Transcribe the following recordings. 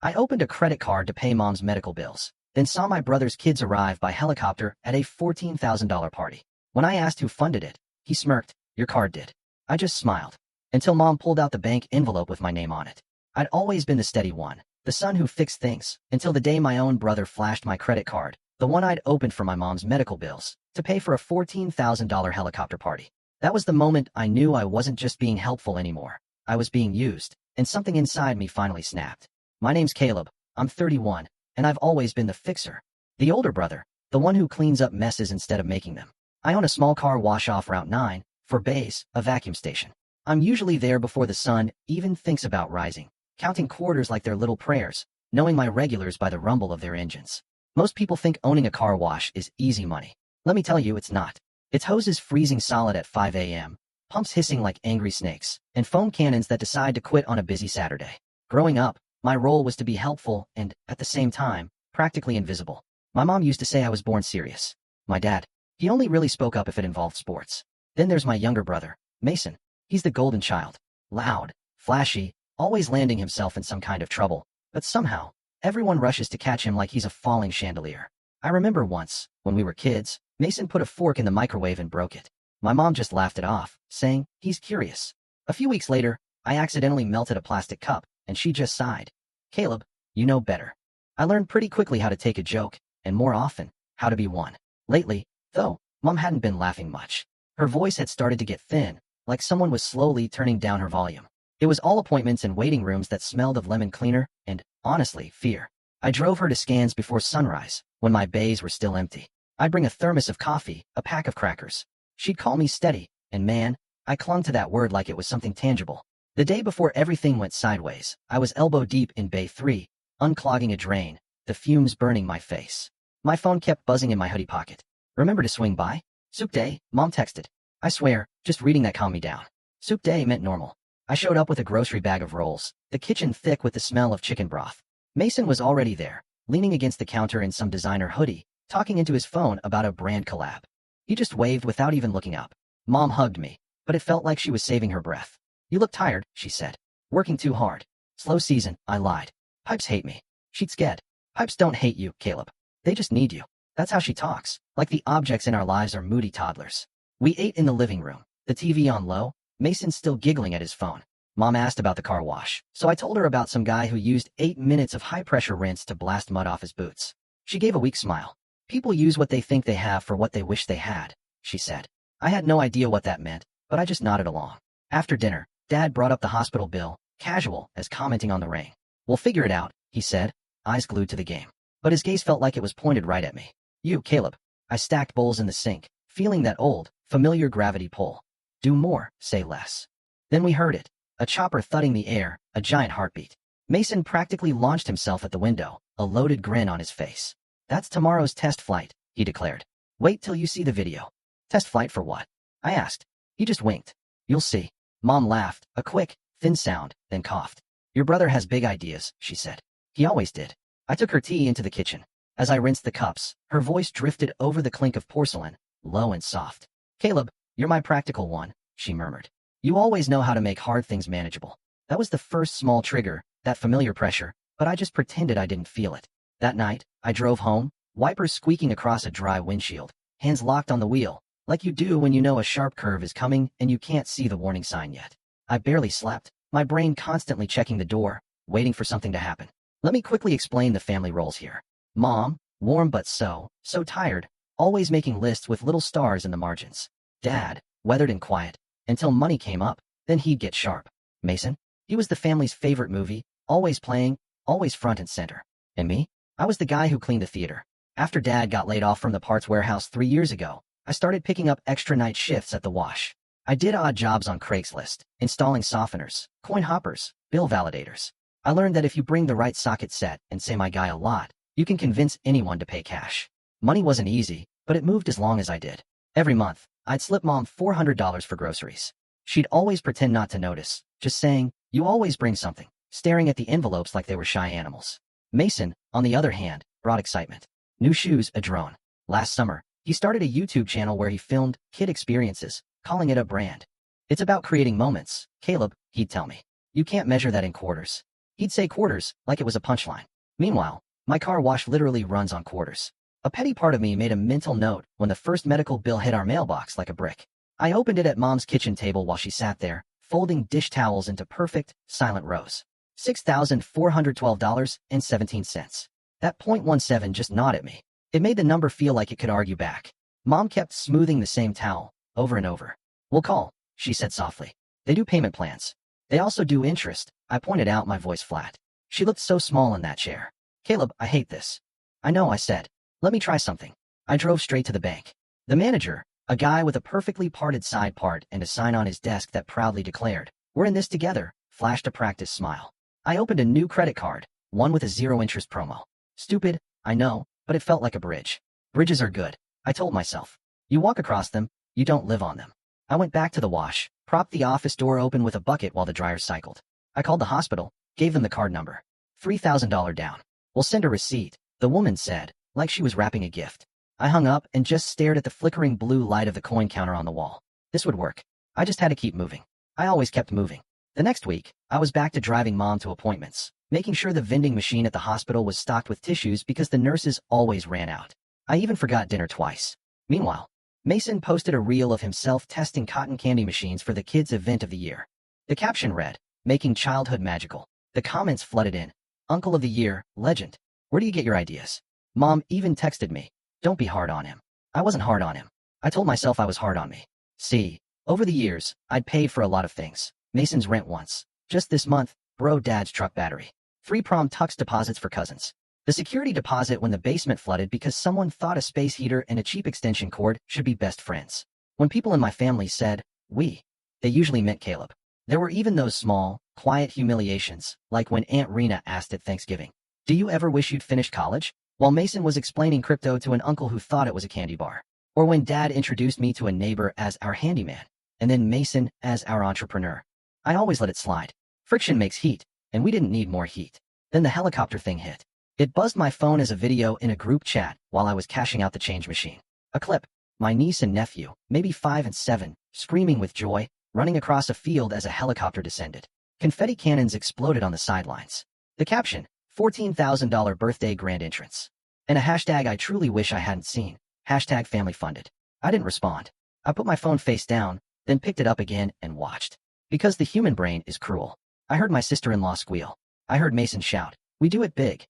I opened a credit card to pay mom's medical bills, then saw my brother's kids arrive by helicopter at a $14,000 party. When I asked who funded it, he smirked. Your card did. I just smiled. Until mom pulled out the bank envelope with my name on it. I'd always been the steady one, the son who fixed things, until the day my own brother flashed my credit card, the one I'd opened for my mom's medical bills, to pay for a $14,000 helicopter party. That was the moment I knew I wasn't just being helpful anymore. I was being used, and something inside me finally snapped. My name's Caleb, I'm 31, and I've always been the fixer. The older brother, the one who cleans up messes instead of making them. I own a small car wash off Route 9, for Bays, a vacuum station. I'm usually there before the sun even thinks about rising, counting quarters like they're little prayers, knowing my regulars by the rumble of their engines. Most people think owning a car wash is easy money. Let me tell you it's not. It's hoses freezing solid at 5 a.m., pumps hissing like angry snakes, and foam cannons that decide to quit on a busy Saturday. Growing up, my role was to be helpful and, at the same time, practically invisible. My mom used to say I was born serious. My dad, he only really spoke up if it involved sports. Then there's my younger brother, Mason. He's the golden child. Loud, flashy, always landing himself in some kind of trouble. But somehow, everyone rushes to catch him like he's a falling chandelier. I remember once, when we were kids, Mason put a fork in the microwave and broke it. My mom just laughed it off, saying, he's curious. A few weeks later, I accidentally melted a plastic cup, and she just sighed. Caleb, you know better. I learned pretty quickly how to take a joke, and more often, how to be one. Lately, though, mom hadn't been laughing much. Her voice had started to get thin, like someone was slowly turning down her volume. It was all appointments and waiting rooms that smelled of lemon cleaner, and, honestly, fear. I drove her to scans before sunrise, when my bays were still empty. I'd bring a thermos of coffee, a pack of crackers. She'd call me steady, and man, I clung to that word like it was something tangible. The day before everything went sideways, I was elbow deep in Bay 3, unclogging a drain, the fumes burning my face. My phone kept buzzing in my hoodie pocket. Remember to swing by? Soup day, mom texted. I swear, just reading that calmed me down. Soup day meant normal. I showed up with a grocery bag of rolls, the kitchen thick with the smell of chicken broth. Mason was already there, leaning against the counter in some designer hoodie, talking into his phone about a brand collab. He just waved without even looking up. Mom hugged me, but it felt like she was saving her breath. You look tired, she said. Working too hard. Slow season, I lied. Pipes hate me. She'd scared. Pipes don't hate you, Caleb. They just need you. That's how she talks, like the objects in our lives are moody toddlers. We ate in the living room, the TV on low, Mason still giggling at his phone. Mom asked about the car wash, so I told her about some guy who used 8 minutes of high-pressure rinse to blast mud off his boots. She gave a weak smile. People use what they think they have for what they wish they had, she said. I had no idea what that meant, but I just nodded along. After dinner, Dad brought up the hospital bill, casual as commenting on the rain. We'll figure it out, he said, eyes glued to the game. But his gaze felt like it was pointed right at me. You, Caleb. I stacked bowls in the sink, feeling that old, familiar gravity pull. Do more, say less. Then we heard it. A chopper thudding the air, a giant heartbeat. Mason practically launched himself at the window, a loaded grin on his face. That's tomorrow's test flight, he declared. Wait till you see the video. Test flight for what? I asked. He just winked. You'll see. Mom laughed, a quick, thin sound, then coughed. Your brother has big ideas, she said. He always did. I took her tea into the kitchen. As I rinsed the cups, her voice drifted over the clink of porcelain, low and soft. Caleb, you're my practical one, she murmured. You always know how to make hard things manageable. That was the first small trigger, that familiar pressure, but I just pretended I didn't feel it. That night, I drove home, wipers squeaking across a dry windshield, hands locked on the wheel, like you do when you know a sharp curve is coming and you can't see the warning sign yet. I barely slept, my brain constantly checking the door, waiting for something to happen. Let me quickly explain the family roles here. Mom, warm but so tired, always making lists with little stars in the margins. Dad, weathered and quiet, until money came up, then he'd get sharp. Mason, he was the family's favorite movie, always playing, always front and center. And me? I was the guy who cleaned the theater. After Dad got laid off from the parts warehouse 3 years ago, I started picking up extra night shifts at the wash. I did odd jobs on Craigslist, installing softeners, coin hoppers, bill validators. I learned that if you bring the right socket set and say my guy a lot, you can convince anyone to pay cash. Money wasn't easy, but it moved as long as I did. Every month, I'd slip Mom $400 for groceries. She'd always pretend not to notice, just saying, you always bring something, staring at the envelopes like they were shy animals. Mason, on the other hand, brought excitement. New shoes, a drone. Last summer, he started a YouTube channel where he filmed kid experiences, calling it a brand. It's about creating moments, Caleb, he'd tell me. You can't measure that in quarters. He'd say quarters, like it was a punchline. Meanwhile, my car wash literally runs on quarters. A petty part of me made a mental note when the first medical bill hit our mailbox like a brick. I opened it at Mom's kitchen table while she sat there, folding dish towels into perfect, silent rows. $6,412.17. That .17 just gnawed at me. It made the number feel like it could argue back. Mom kept smoothing the same towel, over and over. "We'll call," she said softly. "They do payment plans. They also do interest," I pointed out, my voice flat. She looked so small in that chair. "Caleb, I hate this." "I know," I said. "Let me try something." I drove straight to the bank. The manager, a guy with a perfectly parted side part and a sign on his desk that proudly declared, "We're in this together," flashed a practiced smile. I opened a new credit card, one with a zero-interest promo. Stupid, I know, but it felt like a bridge. Bridges are good, I told myself. You walk across them, you don't live on them. I went back to the wash, propped the office door open with a bucket while the dryer cycled. I called the hospital, gave them the card number. $3,000 down. "We'll send a receipt," the woman said, like she was wrapping a gift. I hung up and just stared at the flickering blue light of the coin counter on the wall. This would work. I just had to keep moving. I always kept moving. The next week, I was back to driving Mom to appointments, making sure the vending machine at the hospital was stocked with tissues because the nurses always ran out. I even forgot dinner twice. Meanwhile, Mason posted a reel of himself testing cotton candy machines for the kids' event of the year. The caption read, "Making childhood magical." The comments flooded in. "Uncle of the year, legend. Where do you get your ideas?" Mom even texted me, "Don't be hard on him." I wasn't hard on him. I told myself I was hard on me. See, over the years, I'd paid for a lot of things. Mason's rent once. Just this month, Dad's truck battery. 3 prom tux deposits for cousins. The security deposit when the basement flooded because someone thought a space heater and a cheap extension cord should be best friends. When people in my family said, "we," they usually meant Caleb. There were even those small, quiet humiliations, like when Aunt Rena asked at Thanksgiving, "Do you ever wish you'd finished college?" while Mason was explaining crypto to an uncle who thought it was a candy bar. Or when Dad introduced me to a neighbor as our handyman, and then Mason as our entrepreneur. I always let it slide. Friction makes heat, and we didn't need more heat. Then the helicopter thing hit. It buzzed my phone as a video in a group chat while I was cashing out the change machine. A clip. My niece and nephew, maybe 5 and 7, screaming with joy, running across a field as a helicopter descended. Confetti cannons exploded on the sidelines. The caption, $14,000 birthday grand entrance. And a hashtag I truly wish I hadn't seen. Hashtag family funded. I didn't respond. I put my phone face down, then picked it up again and watched. Because the human brain is cruel. I heard my sister-in-law squeal. I heard Mason shout, "We do it big."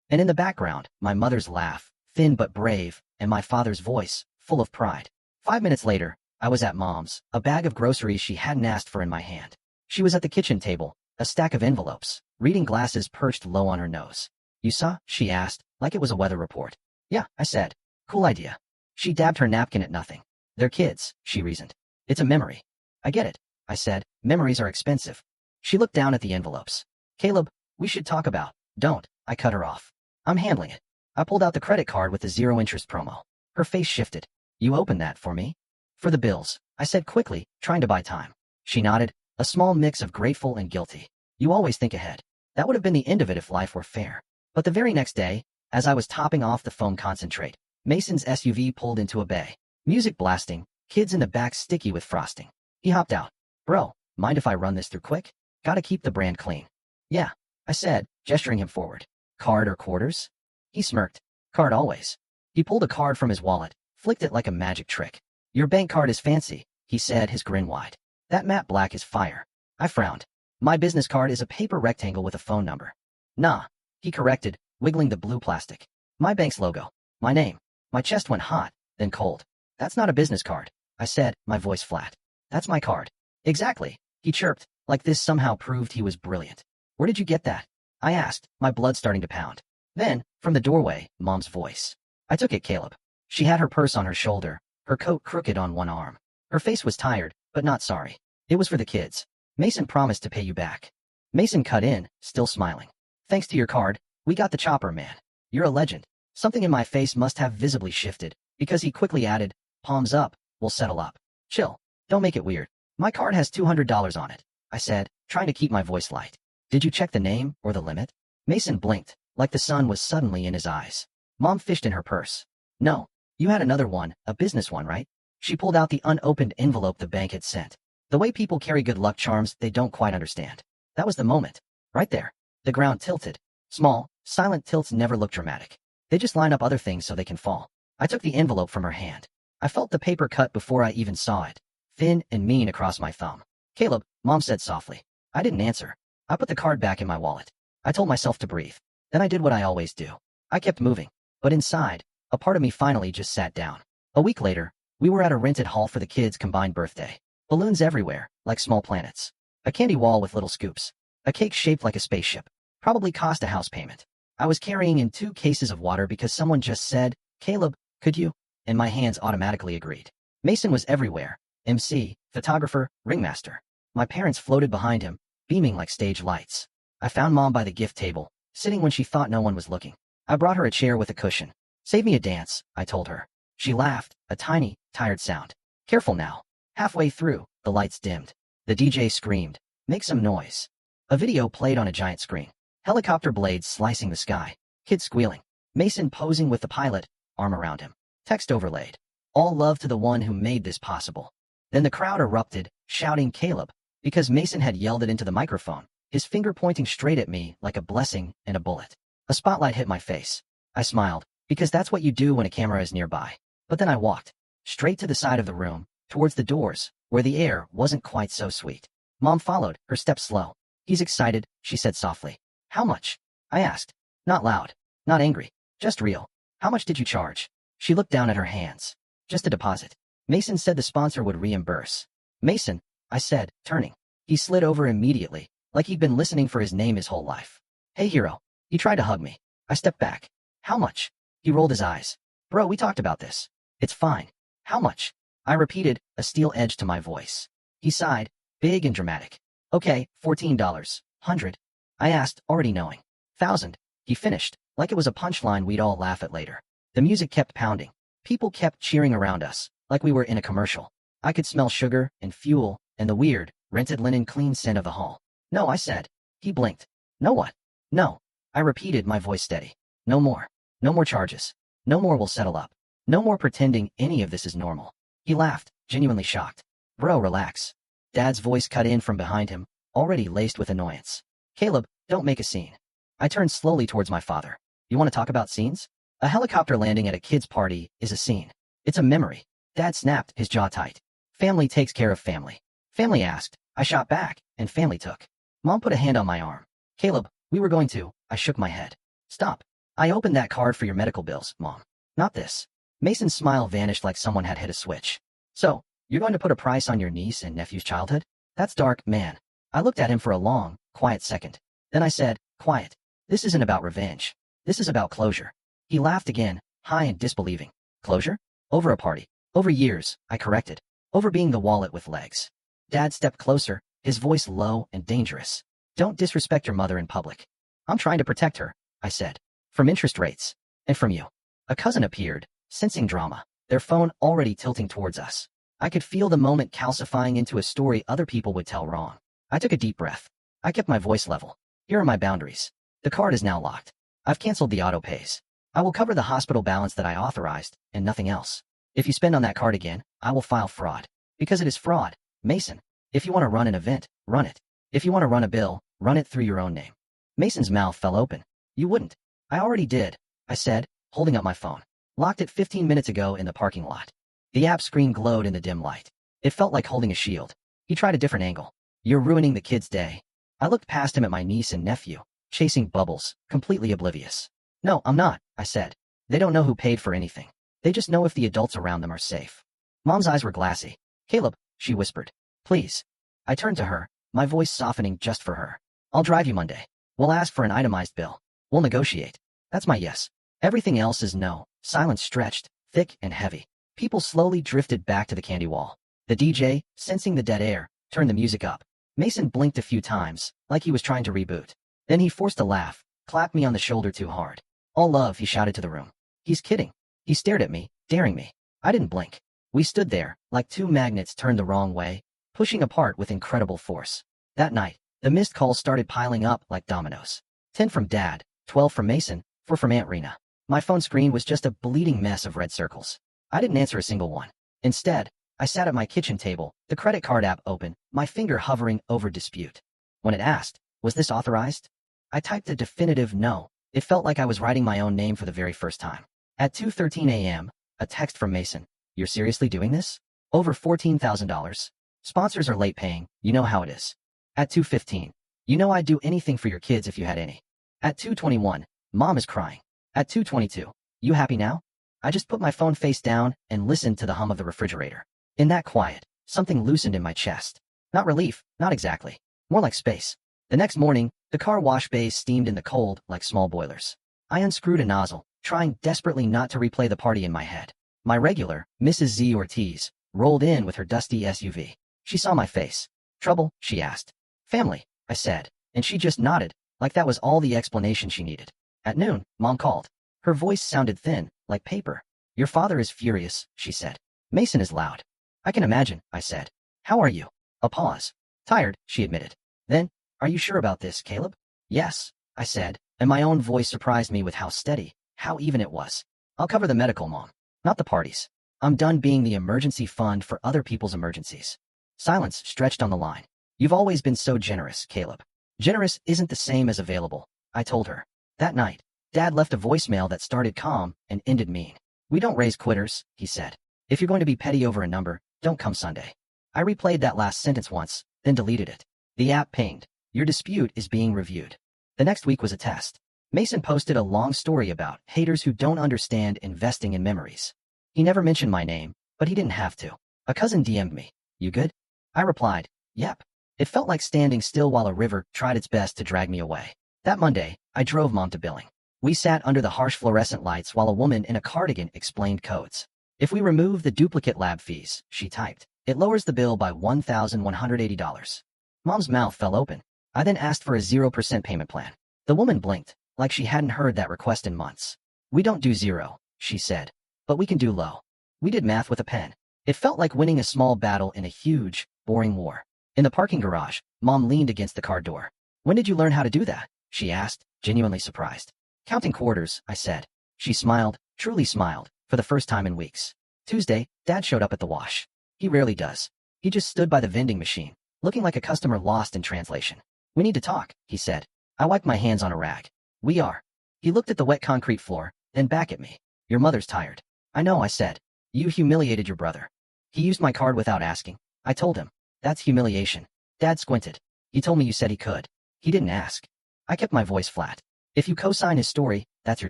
And in the background, my mother's laugh, thin but brave, and my father's voice, full of pride. 5 minutes later, I was at Mom's, a bag of groceries she hadn't asked for in my hand. She was at the kitchen table, a stack of envelopes, reading glasses perched low on her nose. "You saw?" she asked, like it was a weather report. "Yeah," I said. "Cool idea." She dabbed her napkin at nothing. "They're kids," she reasoned. "It's a memory." "I get it," I said. "Memories are expensive." She looked down at the envelopes. "Caleb, we should talk about." "Don't," I cut her off. "I'm handling it." I pulled out the credit card with the zero-interest promo. Her face shifted. "You opened that for me?" "For the bills," I said quickly, trying to buy time. She nodded, a small mix of grateful and guilty. "You always think ahead." That would have been the end of it if life were fair. But the very next day, as I was topping off the foam concentrate, Mason's SUV pulled into a bay. Music blasting, kids in the back sticky with frosting. He hopped out. "Bro, mind if I run this through quick? Gotta keep the brand clean." "Yeah," I said, gesturing him forward. "Card or quarters?" He smirked. "Card always." He pulled a card from his wallet, flicked it like a magic trick. "Your bank card is fancy," he said, his grin wide. "That matte black is fire." I frowned. "My business card is a paper rectangle with a phone number." "Nah," he corrected, wiggling the blue plastic. "My bank's logo. My name." My chest went hot, then cold. "That's not a business card," I said, my voice flat. "That's my card." "Exactly," he chirped, like this somehow proved he was brilliant. "Where did you get that?" I asked, my blood starting to pound. Then, from the doorway, Mom's voice. "I took it, Caleb." She had her purse on her shoulder, her coat crooked on one arm. Her face was tired, but not sorry. "It was for the kids. Mason promised to pay you back." Mason cut in, still smiling. "Thanks to your card, we got the chopper, man. You're a legend." Something in my face must have visibly shifted, because he quickly added, "Palms up, we'll settle up. Chill. Don't make it weird. My card has $200 on it," I said, trying to keep my voice light. "Did you check the name or the limit?" Mason blinked, like the sun was suddenly in his eyes. Mom fished in her purse. "No. You had another one, a business one, right?" She pulled out the unopened envelope the bank had sent. The way people carry good luck charms they don't quite understand. That was the moment. Right there. The ground tilted. Small, silent tilts never look dramatic. They just line up other things so they can fall. I took the envelope from her hand. I felt the paper cut before I even saw it. Thin and mean across my thumb. Caleb, Mom said softly. I didn't answer. I put the card back in my wallet. I told myself to breathe. Then I did what I always do. I kept moving. But inside, a part of me finally just sat down. A week later, we were at a rented hall for the kids' combined birthday. Balloons everywhere, like small planets. A candy wall with little scoops. A cake shaped like a spaceship. Probably cost a house payment. I was carrying in 2 cases of water because someone just said, Caleb, could you? And my hands automatically agreed. Mason was everywhere. MC, photographer, ringmaster. My parents floated behind him, beaming like stage lights. I found Mom by the gift table, sitting when she thought no one was looking. I brought her a chair with a cushion. Save me a dance, I told her. She laughed, a tiny, tired sound. Careful now. Halfway through, the lights dimmed. The DJ screamed, make some noise. A video played on a giant screen. Helicopter blades slicing the sky. Kids squealing. Mason posing with the pilot, arm around him. Text overlaid. All love to the one who made this possible. Then the crowd erupted, shouting Caleb, because Mason had yelled it into the microphone, his finger pointing straight at me like a blessing and a bullet. A spotlight hit my face. I smiled, because that's what you do when a camera is nearby. But then I walked, straight to the side of the room, towards the doors, where the air wasn't quite so sweet. Mom followed, her steps slow. He's excited, she said softly. How much? I asked. Not loud, not angry, just real. How much did you charge? She looked down at her hands. Just a deposit. Mason said the sponsor would reimburse. Mason, I said, turning. He slid over immediately, like he'd been listening for his name his whole life. Hey, hero. He tried to hug me. I stepped back. How much? He rolled his eyes. Bro, we talked about this. It's fine. How much? I repeated, a steel edge to my voice. He sighed, big and dramatic. Okay, $14. 100. I asked, already knowing. 1,000. He finished, like it was a punchline we'd all laugh at later. The music kept pounding. People kept cheering around us, like we were in a commercial. I could smell sugar and fuel and the weird, rented linen clean scent of the hall. No, I said. He blinked. No what? No. I repeated, my voice steady. No more. No more charges. No more will settle up. No more pretending any of this is normal. He laughed, genuinely shocked. Bro, relax. Dad's voice cut in from behind him, already laced with annoyance. Caleb, don't make a scene. I turned slowly towards my father. You want to talk about scenes? A helicopter landing at a kid's party is a scene. It's a memory. Dad snapped, his jaw tight. Family takes care of family. Family asked. I shot back, and family took. Mom put a hand on my arm. Caleb, we were going to. I shook my head. Stop. I opened that card for your medical bills, Mom. Not this. Mason's smile vanished like someone had hit a switch. So, you're going to put a price on your niece and nephew's childhood? That's dark, man. I looked at him for a long, quiet second. Then I said, quiet. This isn't about revenge. This is about closure. He laughed again, high and disbelieving. Closure? Over a party. Over years, I corrected. Over being the wallet with legs. Dad stepped closer, his voice low and dangerous. Don't disrespect your mother in public. I'm trying to protect her, I said. From interest rates. And from you. A cousin appeared, sensing drama, their phone already tilting towards us. I could feel the moment calcifying into a story other people would tell wrong. I took a deep breath. I kept my voice level. Here are my boundaries. The card is now locked. I've canceled the auto pays. I will cover the hospital balance that I authorized, and nothing else. If you spend on that card again, I will file fraud. Because it is fraud, Mason. If you want to run an event, run it. If you want to run a bill, run it through your own name. Mason's mouth fell open. You wouldn't. I already did, I said, holding up my phone. Locked it 15 minutes ago in the parking lot. The app screen glowed in the dim light. It felt like holding a shield. He tried a different angle. You're ruining the kid's day. I looked past him at my niece and nephew, chasing bubbles, completely oblivious. No, I'm not, I said. They don't know who paid for anything. They just know if the adults around them are safe. Mom's eyes were glassy. Caleb, she whispered. Please. I turned to her, my voice softening just for her. I'll drive you Monday. We'll ask for an itemized bill. We'll negotiate. That's my yes. Everything else is no. Silence stretched, thick and heavy. People slowly drifted back to the candy wall. The DJ, sensing the dead air, turned the music up. Mason blinked a few times, like he was trying to reboot. Then he forced a laugh, clapped me on the shoulder too hard. All love, he shouted to the room. He's kidding. He stared at me, daring me. I didn't blink. We stood there, like 2 magnets turned the wrong way, pushing apart with incredible force. That night, the missed calls started piling up like dominoes. 10 from Dad, 12 from Mason, 4 from Aunt Rena. My phone screen was just a bleeding mess of red circles. I didn't answer a single one. Instead, I sat at my kitchen table, the credit card app open, my finger hovering over dispute. When it asked, was this authorized? I typed a definitive no. It felt like I was writing my own name for the very first time. At 2:13 a.m., a text from Mason. You're seriously doing this? Over $14,000. Sponsors are late paying, you know how it is. At 2:15, you know I'd do anything for your kids if you had any. At 2:21, Mom is crying. At 2:22, you happy now? I just put my phone face down and listened to the hum of the refrigerator. In that quiet, something loosened in my chest. Not relief, not exactly. More like space. The next morning, the car wash bays steamed in the cold like small boilers. I unscrewed a nozzle, trying desperately not to replay the party in my head. My regular, Mrs. Z. Ortiz, rolled in with her dusty SUV. She saw my face. Trouble? She asked. Family, I said, and she just nodded, like that was all the explanation she needed. At noon, Mom called. Her voice sounded thin, like paper. Your father is furious, she said. Mason is loud. I can imagine, I said. How are you? A pause. Tired, she admitted. Then, are you sure about this, Caleb? Yes, I said, and my own voice surprised me with how steady, how even it was. I'll cover the medical, Mom. Not the parties. I'm done being the emergency fund for other people's emergencies. Silence stretched on the line. You've always been so generous, Caleb. Generous isn't the same as available, I told her. That night, Dad left a voicemail that started calm and ended mean. We don't raise quitters, he said. If you're going to be petty over a number, don't come Sunday. I replayed that last sentence once, then deleted it. The app pinged. Your dispute is being reviewed. The next week was a test. Mason posted a long story about haters who don't understand investing in memories. He never mentioned my name, but he didn't have to. A cousin DM'd me. You good? I replied, yep. It felt like standing still while a river tried its best to drag me away. That Monday, I drove Mom to billing. We sat under the harsh fluorescent lights while a woman in a cardigan explained codes. If we remove the duplicate lab fees, she typed, it lowers the bill by $1,180. Mom's mouth fell open. I then asked for a 0% payment plan. The woman blinked, like she hadn't heard that request in months. We don't do zero, she said, but we can do low. We did math with a pen. It felt like winning a small battle in a huge, boring war. In the parking garage, Mom leaned against the car door. When did you learn how to do that? She asked, genuinely surprised. Counting quarters, I said. She smiled, truly smiled, for the first time in weeks. Tuesday, Dad showed up at the wash. He rarely does. He just stood by the vending machine, looking like a customer lost in translation. We need to talk, he said. I wiped my hands on a rag. We are. He looked at the wet concrete floor, then back at me. Your mother's tired. I know, I said. You humiliated your brother. He used my card without asking. I told him. That's humiliation. Dad squinted. He told me you said he could. He didn't ask. I kept my voice flat. If you co-sign his story, that's your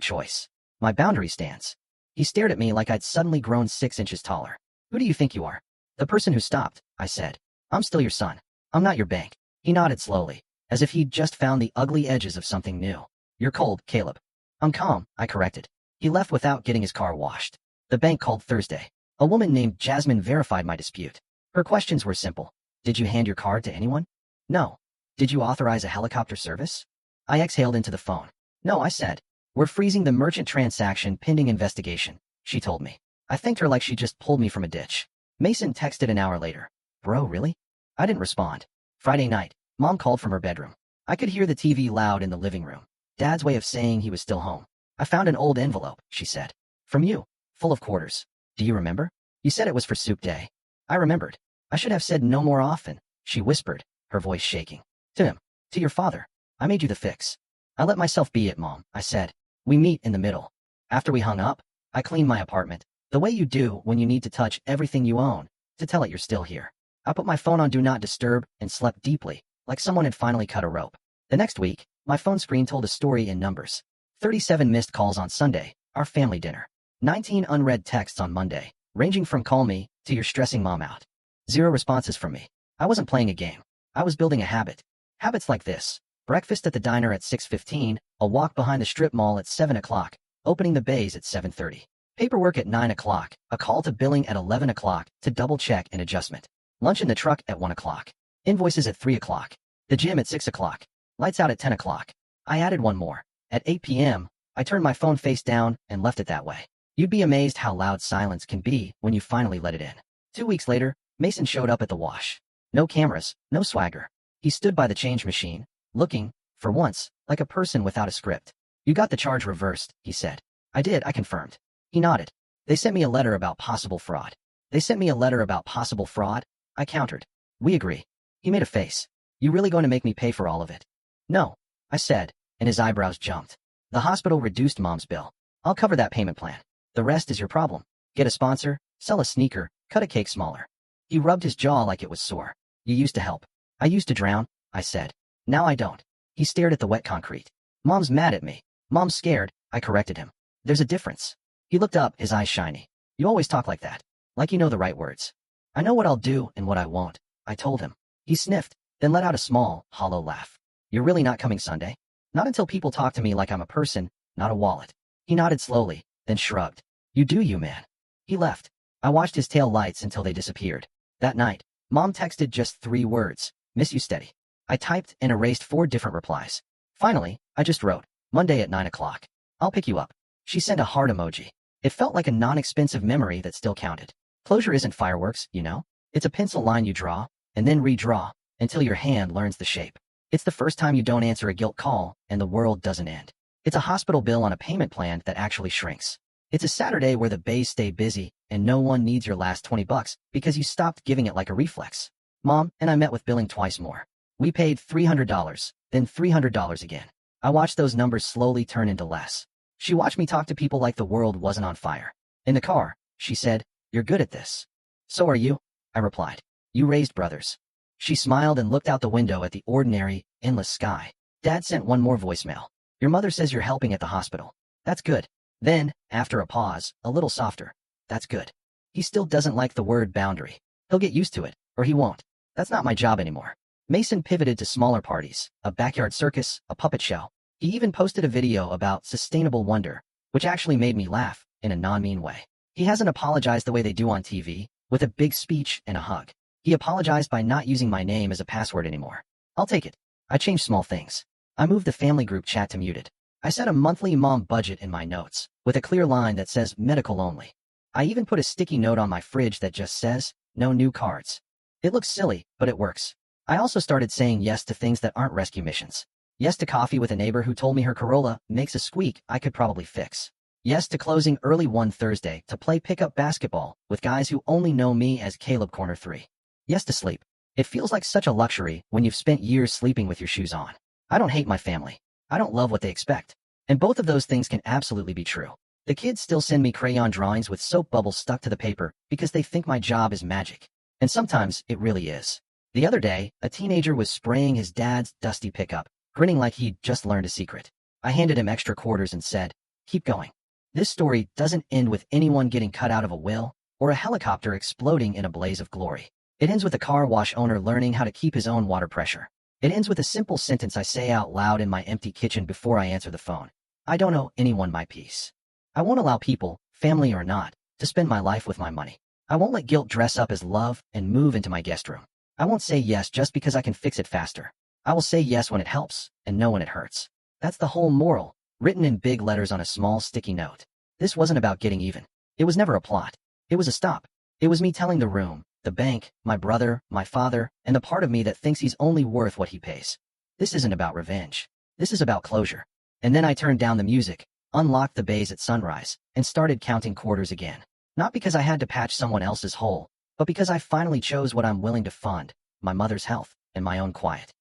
choice. My boundary stands. He stared at me like I'd suddenly grown 6 inches taller. Who do you think you are? The person who stopped, I said. I'm still your son. I'm not your bank. He nodded slowly, as if he'd just found the ugly edges of something new. You're cold, Caleb. I'm calm, I corrected. He left without getting his car washed. The bank called Thursday. A woman named Jasmine verified my dispute. Her questions were simple. Did you hand your card to anyone? No. Did you authorize a helicopter service? I exhaled into the phone. No, I said. We're freezing the merchant transaction pending investigation, she told me. I thanked her like she just pulled me from a ditch. Mason texted an hour later. Bro, really? I didn't respond. Friday night, Mom called from her bedroom. I could hear the TV loud in the living room. Dad's way of saying he was still home. I found an old envelope, she said. From you, full of quarters. Do you remember? You said it was for soup day. I remembered. I should have said no more often, she whispered, her voice shaking. To him. To your father. I made you the fix. I let myself be it, Mom, I said. We meet in the middle. After we hung up, I cleaned my apartment, the way you do when you need to touch everything you own, to tell it you're still here. I put my phone on Do Not Disturb and slept deeply, like someone had finally cut a rope. The next week, my phone screen told a story in numbers. 37 missed calls on Sunday, our family dinner. 19 unread texts on Monday, ranging from call me to you're stressing Mom out. 0 responses from me. I wasn't playing a game. I was building a habit. Habits like this. Breakfast at the diner at 6:15, a walk behind the strip mall at 7 o'clock, opening the bays at 7:30. Paperwork at 9 o'clock, a call to billing at 11 o'clock to double check an adjustment. Lunch in the truck at 1 o'clock. Invoices at 3 o'clock. The gym at 6 o'clock. Lights out at 10 o'clock. I added one more. At 8 p.m., I turned my phone face down and left it that way. You'd be amazed how loud silence can be when you finally let it in. 2 weeks later, Mason showed up at the wash. No cameras, no swagger. He stood by the change machine, looking, for once, like a person without a script. You got the charge reversed, he said. I did, I confirmed. He nodded. They sent me a letter about possible fraud. They sent me a letter about possible fraud? I countered. We agree. He made a face. You really going to make me pay for all of it? No, I said, and his eyebrows jumped. The hospital reduced Mom's bill. I'll cover that payment plan. The rest is your problem. Get a sponsor, sell a sneaker, cut a cake smaller. He rubbed his jaw like it was sore. You used to help. I used to drown, I said. Now I don't. He stared at the wet concrete. Mom's mad at me. Mom's scared, I corrected him. There's a difference. He looked up, his eyes shiny. You always talk like that. Like you know the right words. I know what I'll do and what I won't, I told him. He sniffed, then let out a small, hollow laugh. You're really not coming Sunday? Not until people talk to me like I'm a person, not a wallet. He nodded slowly, then shrugged. You do you, man. He left. I watched his tail lights until they disappeared. That night, Mom texted just 3 words. Miss you steady. I typed and erased 4 different replies. Finally, I just wrote, Monday at 9 o'clock. I'll pick you up. She sent a heart emoji. It felt like a non-expensive memory that still counted. Closure isn't fireworks, you know? It's a pencil line you draw, and then redraw, until your hand learns the shape. It's the first time you don't answer a guilt call, and the world doesn't end. It's a hospital bill on a payment plan that actually shrinks. It's a Saturday where the bays stay busy, and no one needs your last $20 because you stopped giving it like a reflex. Mom and I met with billing twice more. We paid $300, then $300 again. I watched those numbers slowly turn into less. She watched me talk to people like the world wasn't on fire. In the car, she said, You're good at this. So are you, I replied. You raised brothers. She smiled and looked out the window at the ordinary, endless sky. Dad sent one more voicemail. Your mother says you're helping at the hospital. That's good. Then, after a pause, a little softer. That's good. He still doesn't like the word boundary. He'll get used to it, or he won't. That's not my job anymore. Mason pivoted to smaller parties, a backyard circus, a puppet show. He even posted a video about sustainable wonder, which actually made me laugh, in a non-mean way. He hasn't apologized the way they do on TV, with a big speech and a hug. He apologized by not using my name as a password anymore. I'll take it. I changed small things. I moved the family group chat to muted. I set a monthly mom budget in my notes, with a clear line that says medical only. I even put a sticky note on my fridge that just says, no new cards. It looks silly, but it works. I also started saying yes to things that aren't rescue missions. Yes to coffee with a neighbor who told me her Corolla makes a squeak I could probably fix. Yes to closing early one Thursday to play pickup basketball with guys who only know me as Caleb Corner 3. Yes to sleep. It feels like such a luxury when you've spent years sleeping with your shoes on. I don't hate my family. I don't love what they expect. And both of those things can absolutely be true. The kids still send me crayon drawings with soap bubbles stuck to the paper because they think my job is magic. And sometimes it really is. The other day, a teenager was spraying his dad's dusty pickup, grinning like he'd just learned a secret. I handed him extra quarters and said, keep going. This story doesn't end with anyone getting cut out of a will or a helicopter exploding in a blaze of glory. It ends with a car wash owner learning how to keep his own water pressure. It ends with a simple sentence I say out loud in my empty kitchen before I answer the phone. I don't owe anyone my peace. I won't allow people, family or not, to spend my life with my money. I won't let guilt dress up as love and move into my guest room. I won't say yes just because I can fix it faster. I will say yes when it helps and no when it hurts. That's the whole moral, written in big letters on a small sticky note. This wasn't about getting even. It was never a plot. It was a stop. It was me telling the room, the bank, my brother, my father, and the part of me that thinks he's only worth what he pays. This isn't about revenge. This is about closure. And then I turned down the music, unlocked the bays at sunrise, and started counting quarters again. Not because I had to patch someone else's hole, but because I finally chose what I'm willing to fund, my mother's health and my own quiet.